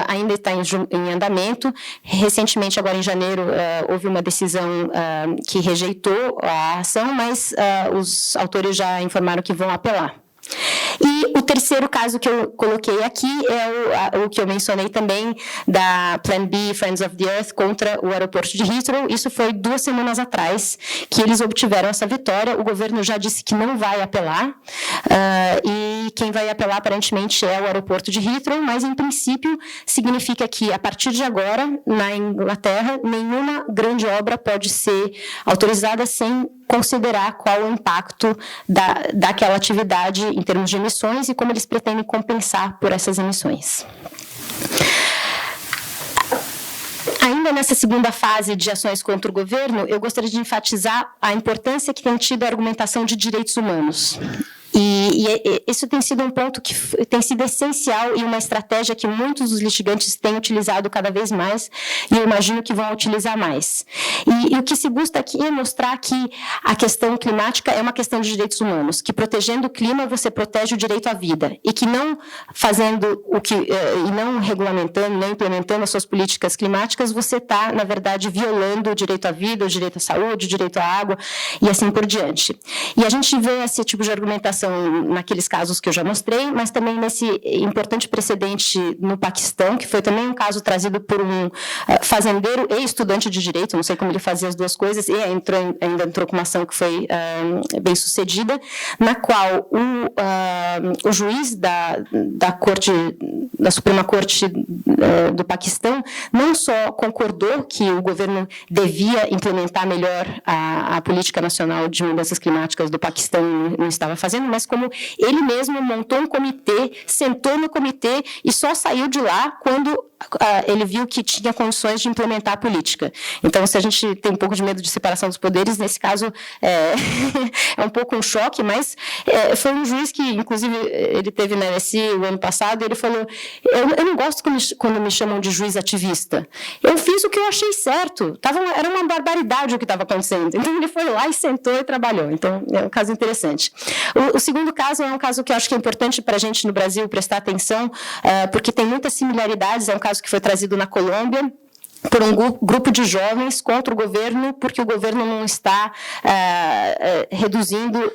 ainda está em andamento. Recentemente, agora em janeiro, houve uma decisão que rejeitou a ação, mas os autores já informaram que vão apelar. E o terceiro caso que eu coloquei aqui é o que eu mencionei também, da Plan B Friends of the Earth contra o aeroporto de Heathrow. Isso foi 2 semanas atrás que eles obtiveram essa vitória. O governo já disse que não vai apelar, e quem vai apelar aparentemente é o aeroporto de Heathrow, mas em princípio significa que a partir de agora, na Inglaterra, nenhuma grande obra pode ser autorizada sem considerar qual o impacto daquela atividade em termos de emissões e como eles pretendem compensar por essas emissões. Ainda nessa segunda fase de ações contra o governo, eu gostaria de enfatizar a importância que tem tido a argumentação de direitos humanos. E isso tem sido um ponto que tem sido essencial e uma estratégia que muitos dos litigantes têm utilizado cada vez mais, e eu imagino que vão utilizar mais. E o que se busca aqui é mostrar que a questão climática é uma questão de direitos humanos, que protegendo o clima você protege o direito à vida, e que não fazendo e não regulamentando, não implementando as suas políticas climáticas, você está, na verdade, violando o direito à vida, o direito à saúde, o direito à água, e assim por diante. E a gente vê esse tipo de argumentação investigação naqueles casos que eu já mostrei, mas também nesse importante precedente no Paquistão, que foi também um caso trazido por um fazendeiro e estudante de direito, não sei como ele fazia as duas coisas, e ainda entrou com uma ação que foi bem sucedida, na qual o juiz da Suprema Corte do Paquistão não só concordou que o governo devia implementar melhor a política nacional de mudanças climáticas do Paquistão não estava fazendo, mas como ele mesmo montou um comitê, sentou no comitê e só saiu de lá quando ele viu que tinha condições de implementar a política. Então, se a gente tem um pouco de medo de separação dos poderes, nesse caso é um pouco um choque, mas foi um juiz que, inclusive, ele teve na LSI o ano passado, e ele falou, eu não gosto quando me chamam de juiz ativista. Eu fiz o que eu achei certo. Era uma barbaridade o que estava acontecendo. Então, ele foi lá e sentou e trabalhou. Então, é um caso interessante. O segundo caso é um caso que eu acho que é importante para a gente no Brasil prestar atenção, porque tem muitas similaridades, é um caso que foi trazido na Colômbia, por um grupo de jovens contra o governo, porque o governo não está reduzindo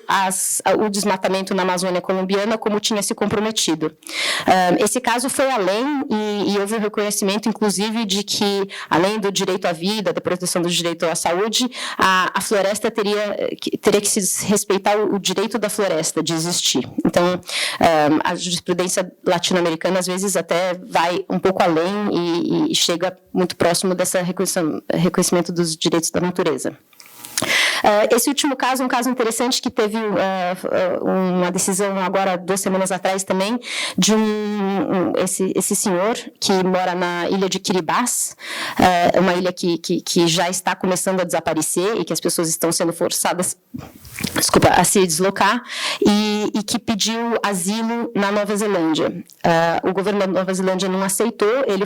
o desmatamento na Amazônia colombiana como tinha se comprometido. Esse caso foi além, e houve um reconhecimento, inclusive, de que, além do direito à vida, da proteção do direito à saúde, a floresta teria que se respeitar o direito da floresta de existir. Então, a jurisprudência latino-americana, às vezes, até vai um pouco além e chega muito próximo desse reconhecimento dos direitos da natureza. Esse último caso é um caso interessante que teve uma decisão agora 2 semanas atrás também de esse senhor que mora na ilha de Kiribati, uma ilha que já está começando a desaparecer e que as pessoas estão sendo forçadas a se deslocar e que pediu asilo na Nova Zelândia. O governo da Nova Zelândia não aceitou, ele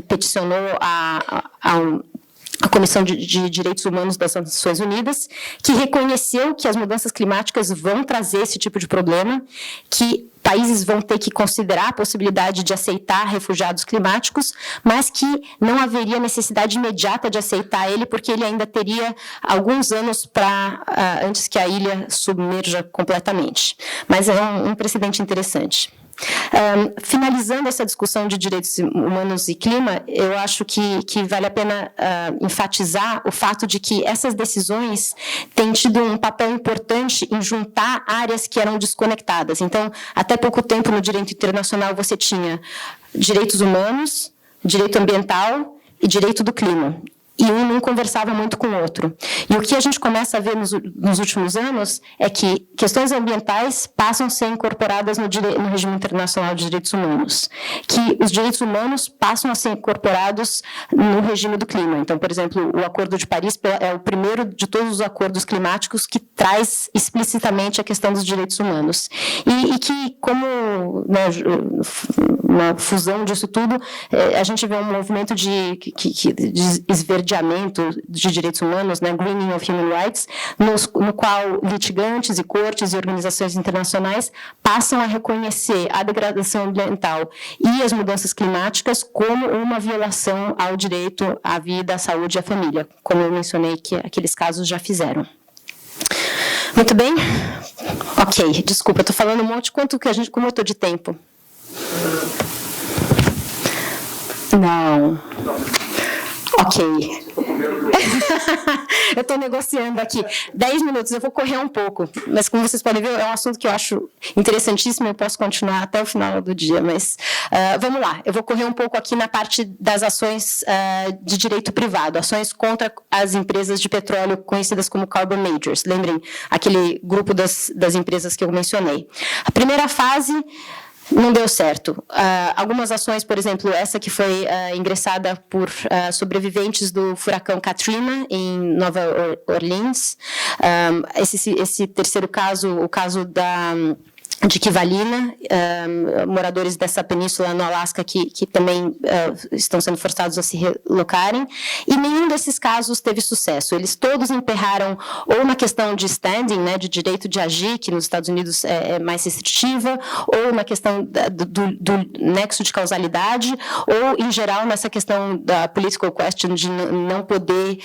peticionou a Comissão de Direitos Humanos das Nações Unidas, que reconheceu que as mudanças climáticas vão trazer esse tipo de problema, que países vão ter que considerar a possibilidade de aceitar refugiados climáticos, mas que não haveria necessidade imediata de aceitar ele, porque ele ainda teria alguns anos antes que a ilha submerja completamente. Mas é um precedente interessante. Finalizando essa discussão de direitos humanos e clima, eu acho que vale a pena enfatizar o fato de que essas decisões têm tido um papel importante em juntar áreas que eram desconectadas. Então, até pouco tempo no direito internacional você tinha direitos humanos, direito ambiental e direito do clima. E um não conversava muito com o outro. E o que a gente começa a ver nos últimos anos é que questões ambientais passam a ser incorporadas no regime internacional de direitos humanos, que os direitos humanos passam a ser incorporados no regime do clima. Então, por exemplo, o Acordo de Paris é o primeiro de todos os acordos climáticos que traz explicitamente a questão dos direitos humanos. E que, como uma fusão disso tudo, a gente vê um movimento de esverdeamento de direitos humanos, Greening of Human Rights, no qual litigantes e cortes e organizações internacionais passam a reconhecer a degradação ambiental e as mudanças climáticas como uma violação ao direito à vida, à saúde e à família, como eu mencionei que aqueles casos já fizeram. Muito bem? Ok, desculpa, estou falando um monte. Como eu estou de tempo? Não. Ok. Eu estou negociando aqui. 10 minutos, eu vou correr um pouco. Mas, como vocês podem ver, é um assunto que eu acho interessantíssimo. Eu posso continuar até o final do dia. Mas, vamos lá. Eu vou correr um pouco aqui na parte das ações de direito privado. Ações contra as empresas de petróleo conhecidas como carbon majors. Lembrem, aquele grupo das empresas que eu mencionei. A primeira fase não deu certo. Algumas ações, por exemplo, essa que foi ingressada por sobreviventes do furacão Katrina, em Nova Orleans. Esse terceiro caso, o caso de Kivalina, moradores dessa península no Alasca que também estão sendo forçados a se relocarem, e nenhum desses casos teve sucesso. Eles todos emperraram ou na questão de standing, de direito de agir, que nos Estados Unidos é mais restritiva, ou na questão do nexo de causalidade, ou, em geral, nessa questão da political question, de não poder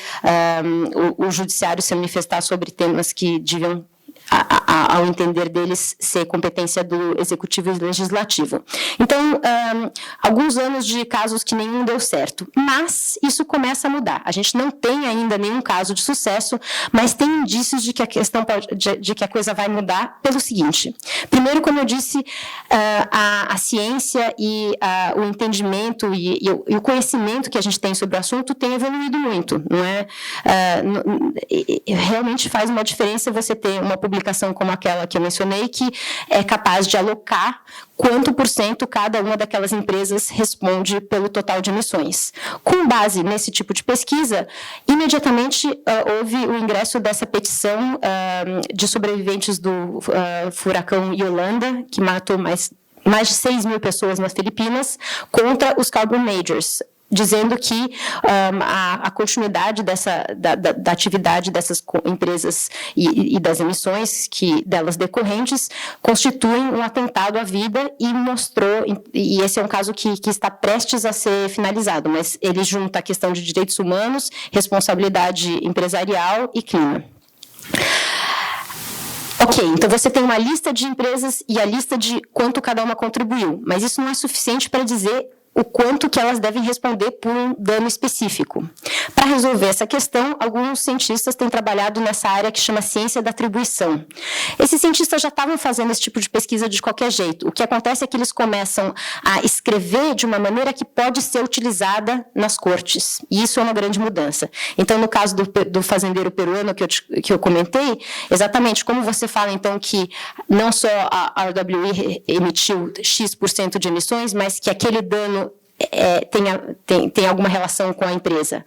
o judiciário se manifestar sobre temas que deviam ao entender deles, ser competência do Executivo e Legislativo. Então, alguns anos de casos que nenhum deu certo, mas isso começa a mudar. A gente não tem ainda nenhum caso de sucesso, mas tem indícios de que a questão de que a coisa vai mudar pelo seguinte. Primeiro, como eu disse, a ciência e o entendimento e o conhecimento que a gente tem sobre o assunto tem evoluído muito, não é? Realmente faz uma diferença você ter uma publicação como aquela que eu mencionei, que é capaz de alocar quanto por cento cada uma daquelas empresas responde pelo total de emissões. Com base nesse tipo de pesquisa, imediatamente houve o ingresso dessa petição de sobreviventes do furacão Yolanda, que matou mais de 6 mil pessoas nas Filipinas, contra os carbon majors, dizendo que a continuidade da atividade dessas empresas e das emissões delas decorrentes constituem um atentado à vida e mostrou, e esse é um caso que está prestes a ser finalizado, mas ele junta a questão de direitos humanos, responsabilidade empresarial e clima. Ok, então você tem uma lista de empresas e a lista de quanto cada uma contribuiu, mas isso não é suficiente para dizer o quanto que elas devem responder por um dano específico. Para resolver essa questão, alguns cientistas têm trabalhado nessa área que chama ciência da atribuição. Esses cientistas já estavam fazendo esse tipo de pesquisa de qualquer jeito. O que acontece é que eles começam a escrever de uma maneira que pode ser utilizada nas cortes. E isso é uma grande mudança. Então, no caso do fazendeiro peruano que eu comentei, exatamente como você fala, então, que não só a RWE emitiu X% de emissões, mas que aquele dano tem alguma relação com a empresa.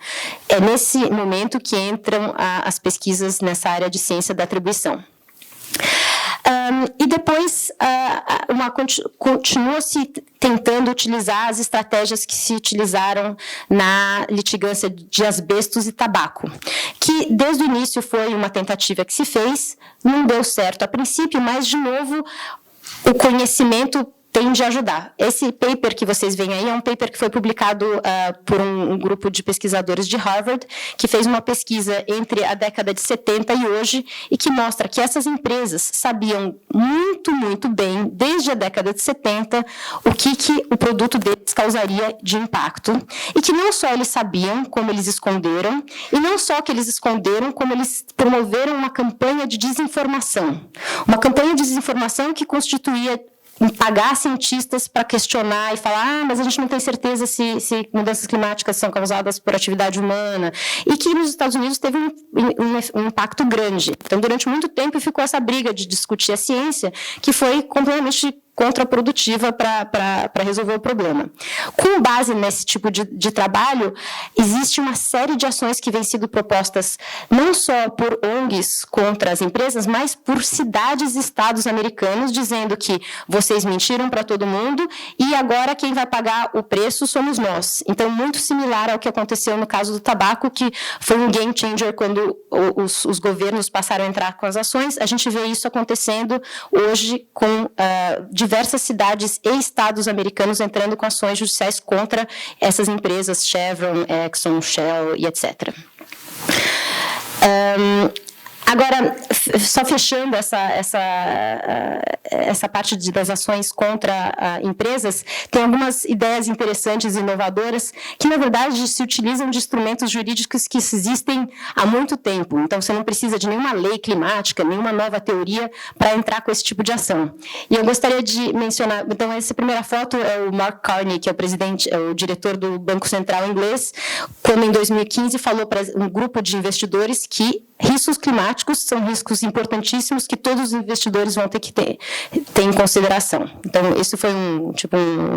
É nesse momento que entram as pesquisas nessa área de ciência da atribuição. E depois, continua-se tentando utilizar as estratégias que se utilizaram na litigância de asbestos e tabaco, que desde o início foi uma tentativa que se fez, não deu certo a princípio, mas, de novo, o conhecimento tende a ajudar. Esse paper que vocês veem aí é um paper que foi publicado por um grupo de pesquisadores de Harvard, que fez uma pesquisa entre a década de 70 e hoje, e que mostra que essas empresas sabiam muito, muito bem, desde a década de 70, o que o produto deles causaria de impacto. E que não só eles sabiam, como eles esconderam, e não só que eles esconderam, como eles promoveram uma campanha de desinformação. Uma campanha de desinformação que constituía pagar cientistas para questionar e falar, mas a gente não tem certeza se mudanças climáticas são causadas por atividade humana, e que nos Estados Unidos teve um impacto grande. Então, durante muito tempo, ficou essa briga de discutir a ciência, que foi completamente contraprodutiva para resolver o problema. Com base nesse tipo de trabalho, existe uma série de ações que vêm sido propostas não só por ONGs contra as empresas, mas por cidades e estados americanos, dizendo que vocês mentiram para todo mundo e agora quem vai pagar o preço somos nós. Então, muito similar ao que aconteceu no caso do tabaco, que foi um game changer quando os governos passaram a entrar com as ações. A gente vê isso acontecendo hoje com diversas cidades e estados americanos entrando com ações judiciais contra essas empresas, Chevron, Exxon, Shell e etc. Agora, só fechando essa parte das ações contra empresas, tem algumas ideias interessantes e inovadoras que, na verdade, se utilizam de instrumentos jurídicos que existem há muito tempo. Então, você não precisa de nenhuma lei climática, nenhuma nova teoria para entrar com esse tipo de ação. E eu gostaria de mencionar, então, essa primeira foto é o Mark Carney, que é o diretor do Banco Central inglês, quando, em 2015, falou para um grupo de investidores que riscos climáticos são riscos importantíssimos que todos os investidores vão ter que ter em consideração. Então, isso foi um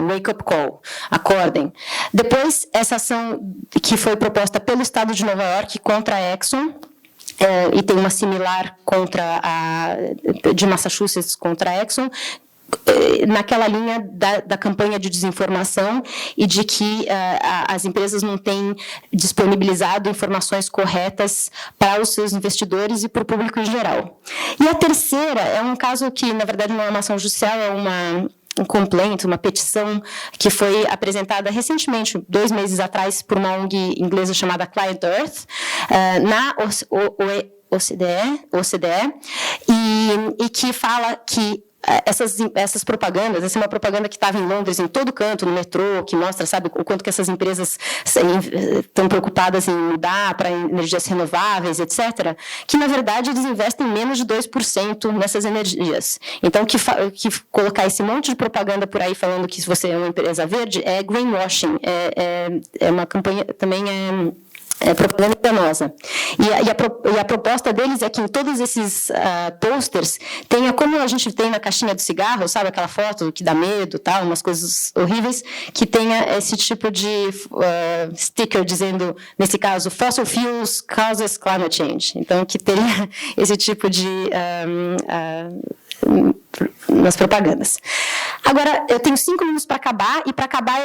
wake-up call, acordem. Depois, essa ação que foi proposta pelo Estado de Nova York contra a Exxon, e tem uma similar de Massachusetts contra a Exxon, naquela linha da campanha de desinformação e de que as empresas não têm disponibilizado informações corretas para os seus investidores e para o público em geral. E a terceira é um caso que, na verdade, não é uma ação judicial, é um complaint, uma petição que foi apresentada recentemente, 2 meses atrás, por uma ONG inglesa chamada Client Earth, na e que fala que essas propagandas, essa é uma propaganda que estava em Londres, em todo canto, no metrô, que mostra, sabe, o quanto que essas empresas estão preocupadas em mudar para energias renováveis, etc., que, na verdade, eles investem menos de 2% nessas energias. Então, que colocar esse monte de propaganda por aí falando que você é uma empresa verde é greenwashing, é uma campanha, também é propaganda enganosa. E a proposta deles é que em todos esses posters tenha, como a gente tem na caixinha do cigarro, sabe, aquela foto que dá medo, tal, umas coisas horríveis, que tenha esse tipo de sticker dizendo, nesse caso, fossil fuels causes climate change. Então, que tenha esse tipo de nas propagandas. Agora, eu tenho 5 minutos para acabar, e para acabar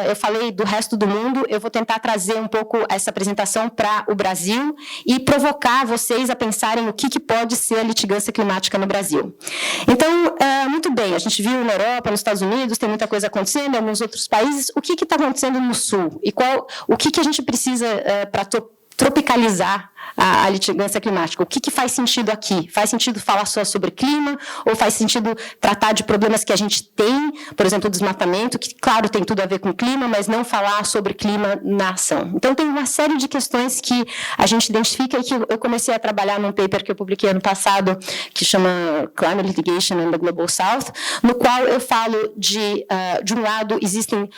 eu falei do resto do mundo, eu vou tentar trazer um pouco essa apresentação para o Brasil e provocar vocês a pensarem o que pode ser a litigância climática no Brasil. Então, muito bem, a gente viu na Europa, nos Estados Unidos, tem muita coisa acontecendo, em alguns outros países, o que está acontecendo no Sul? E o que a gente precisa para tropicalizar a litigância climática? O que faz sentido aqui? Faz sentido falar só sobre clima ou faz sentido tratar de problemas que a gente tem, por exemplo, o desmatamento, que, claro, tem tudo a ver com clima, mas não falar sobre clima na ação? Então, tem uma série de questões que a gente identifica e que eu comecei a trabalhar num paper que eu publiquei ano passado, que chama Climate Litigation in the Global South, no qual eu falo de um lado, existem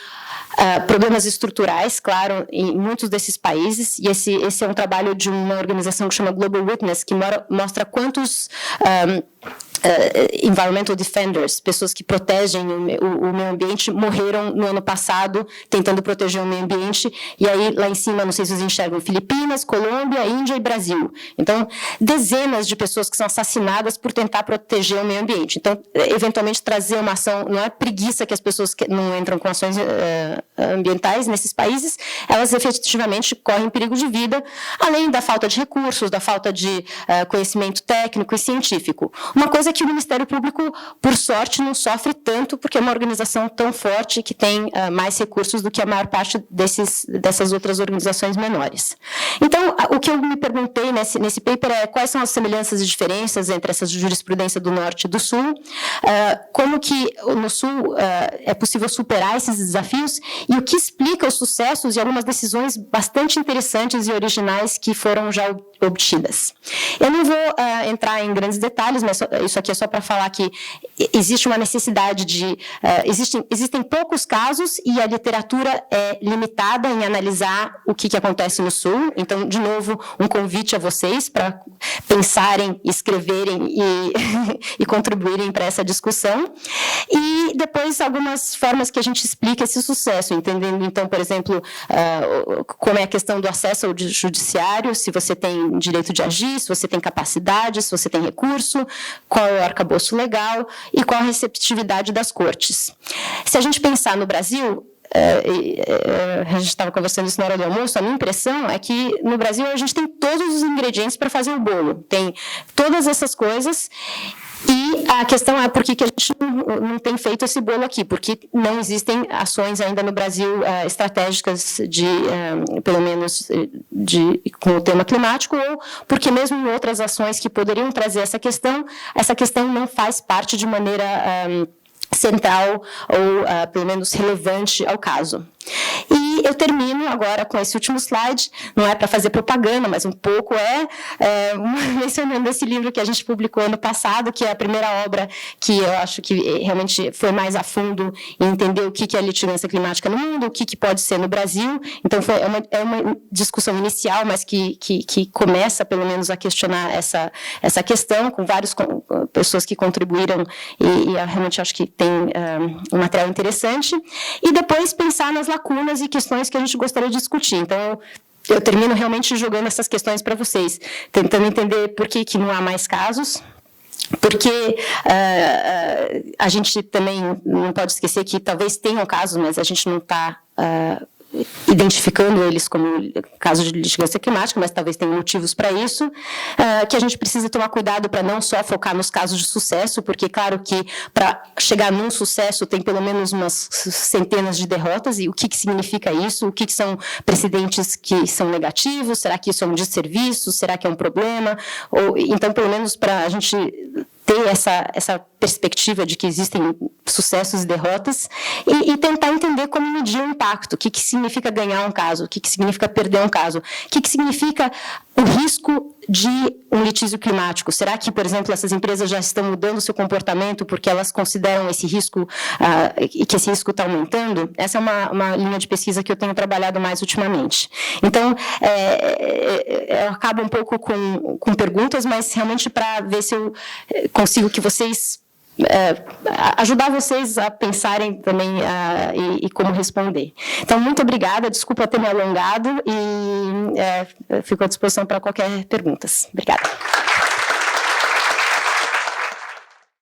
problemas estruturais, claro, em muitos desses países, e esse é um trabalho de uma organização que chama Global Witness, que mostra quantos environmental defenders, pessoas que protegem o meio ambiente, morreram no ano passado tentando proteger o meio ambiente. E aí, lá em cima, não sei se vocês enxergam, Filipinas, Colômbia, Índia e Brasil. Então, dezenas de pessoas que são assassinadas por tentar proteger o meio ambiente. Então, eventualmente, trazer uma ação, não é preguiça que as pessoas que não entram com ações ambientais nesses países, elas efetivamente correm perigo de vida, além da falta de recursos, da falta de conhecimento técnico e científico. Uma coisa que o Ministério Público, por sorte, não sofre tanto, porque é uma organização tão forte que tem mais recursos do que a maior parte dessas outras organizações menores. Então, o que eu me perguntei nesse paper é quais são as semelhanças e diferenças entre essa jurisprudência do Norte e do Sul, como que no Sul é possível superar esses desafios e o que explica os sucessos e algumas decisões bastante interessantes e originais que foram já obtidas. Eu não vou entrar em grandes detalhes, mas isso aqui é só para falar que existe uma necessidade de... existem poucos casos e a literatura é limitada em analisar o que acontece no Sul. Então, de novo, um convite a vocês para pensarem, escreverem e contribuírem para essa discussão. E depois, algumas formas que a gente explica esse sucesso, entendendo, então, por exemplo, como é a questão do acesso ao judiciário, se você tem direito de agir, se você tem capacidade, se você tem recurso, qual é o arcabouço legal e qual a receptividade das cortes. Se a gente pensar no Brasil, a gente estava conversando isso na hora do almoço, a minha impressão é que no Brasil a gente tem todos os ingredientes para fazer o bolo, tem todas essas coisas. E a questão é por que a gente não tem feito esse bolo aqui, porque não existem ações ainda no Brasil estratégicas pelo menos com o tema climático, ou porque mesmo em outras ações que poderiam trazer essa questão não faz parte de maneira central ou pelo menos relevante ao caso. E eu termino agora com esse último slide, não é para fazer propaganda, mas um pouco mencionando esse livro que a gente publicou ano passado, que é a primeira obra que eu acho que realmente foi mais a fundo em entender o que é a litigância climática no mundo, o que pode ser no Brasil. Então, é uma discussão inicial, mas que começa, pelo menos, a questionar essa questão, com várias pessoas que contribuíram, e eu realmente acho que tem um material interessante. E depois pensar nas lacunas e questões que a gente gostaria de discutir. Então, eu termino realmente jogando essas questões para vocês, tentando entender por que não há mais casos, porque a gente também não pode esquecer que talvez tenham casos, mas a gente não está identificando eles como caso de litigância climática, mas talvez tenham motivos para isso, que a gente precisa tomar cuidado para não só focar nos casos de sucesso, porque, claro, que para chegar num sucesso tem pelo menos umas centenas de derrotas, e o que significa isso? O que são precedentes que são negativos? Será que isso é um desserviço? Será que é um problema? Então, pelo menos para a gente ter essa perspectiva de que existem sucessos e derrotas e tentar entender como medir o impacto, o que significa ganhar um caso, o que significa perder um caso, o que significa o risco de um litígio climático. Será que, por exemplo, essas empresas já estão mudando o seu comportamento porque elas consideram esse risco e que esse risco está aumentando? Essa é uma linha de pesquisa que eu tenho trabalhado mais ultimamente. Então, eu acabo um pouco com perguntas, mas realmente para ver se eu consigo que vocês ajudar vocês a pensarem também e como responder. Então, muito obrigada, desculpa ter me alongado e fico à disposição para qualquer perguntas. Obrigada.